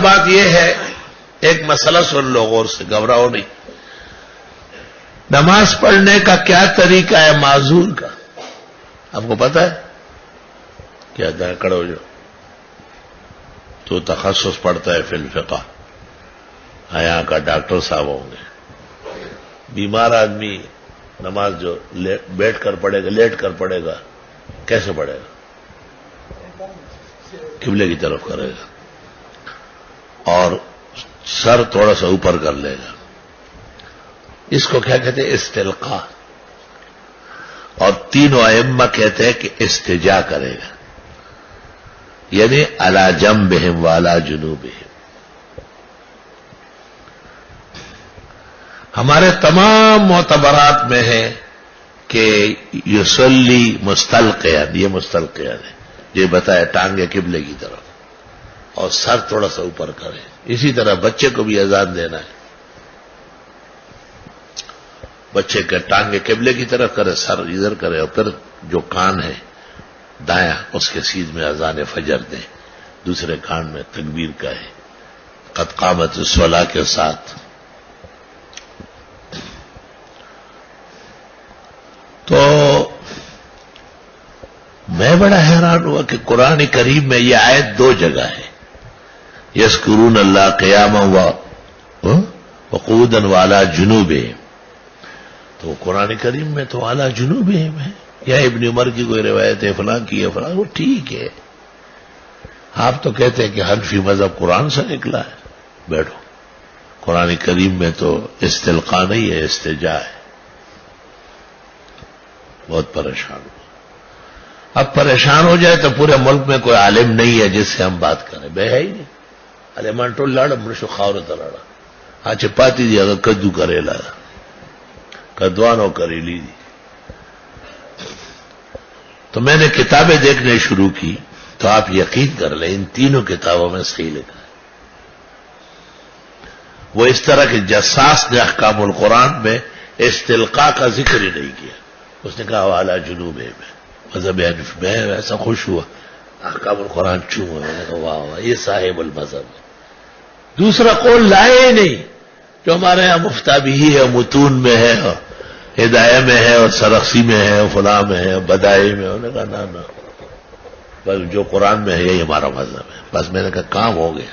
بات یہ ہے، ایک مسئلہ سن لو غور سے، گھبراؤ نہیں. نماز پڑھنے کا کیا طریقہ ہے معذور کا؟ آپ کو پتا ہے کیا؟ کھڑے ہو جاؤ. تو تخصص پڑھتا ہے فی الفقہ، یہاں کا ڈاکٹر صاحب ہوں گے. بیمار آدمی نماز جو بیٹھ کر پڑھے گا، لیٹ کر پڑھے گا، کیسے پڑھے گا؟ قبلے کی طرف کرے گا اور سر تھوڑا سا اوپر کر لے گا. اس کو کیا کہتے ہیں؟ استلقاء. اور تینوں ائمہ کہتے ہیں کہ استجا کرے گا، یعنی علی جنبہم وعلی جنوبہم. ہمارے تمام معتبرات میں ہے کہ یصلی مستلقیا، یہ مستلقیا ہے، یہ بتایا ٹانگیں قبلے کی طرف اور سر تھوڑا سا اوپر کرے. اسی طرح بچے کو بھی اذان دینا ہے، بچے کے ٹانگیں قبلے کی طرف کرے، سر ادھر کرے، اور پھر جو کان ہے دایاں اس کے سیدھ میں اذان فجر دیں، دوسرے کان میں تکبیر کا ہے قد قامت الصلاۃ کے ساتھ. تو میں بڑا حیران ہوا کہ قرآن کریم میں یہ آیت دو جگہ ہے، یذکرون اللہ قیاما وقعودا وعلی جنوبہم. تو قرآن کریم میں تو علی جنوبہم ہے، یا ابن عمر کی کوئی روایت ہے فلاں کی ہے فلاں، وہ ٹھیک ہے. آپ تو کہتے ہیں کہ حنفی مذہب قرآن سے نکلا ہے. بیٹھو، قرآن کریم میں تو استلقاء نہیں ہے، استجاء ہے. بہت پریشان ہو. اب پریشان ہو جائے تو پورے ملک میں کوئی عالم نہیں ہے جس سے ہم بات کریں. بے ہے ہی نہیں. عالمان لاڑ مرشو خاورت لاڑا ہاں چپاتی دی اگر کدو کرے لا کدوانو کریلی دی. تو میں نے کتابیں دیکھنے شروع کی تو آپ یقین کر لیں ان تینوں کتابوں میں صحیح لکھا ہے. وہ اس طرح کہ جساس نے احکام القرآن میں استلقاء کا ذکر ہی نہیں کیا. اس نے کہا اعلی جنوب ہے. مذہب حنفی میں ایسا خوش ہوا احکام القرآن چوں. میں نے کہا واہ واہ یہ صاحب المذہب ہے. دوسرا قول لائے ہی نہیں جو ہمارے یہاں مفتابی ہے، متون میں ہے، ہدایہ میں ہے، اور سرخسی میں ہے، فلاں میں ہے، بدائی میں. انہوں نے کہا نا بس جو قرآن میں ہے یہی ہمارا مذہب ہے. بس میں نے کہا کام ہو گیا.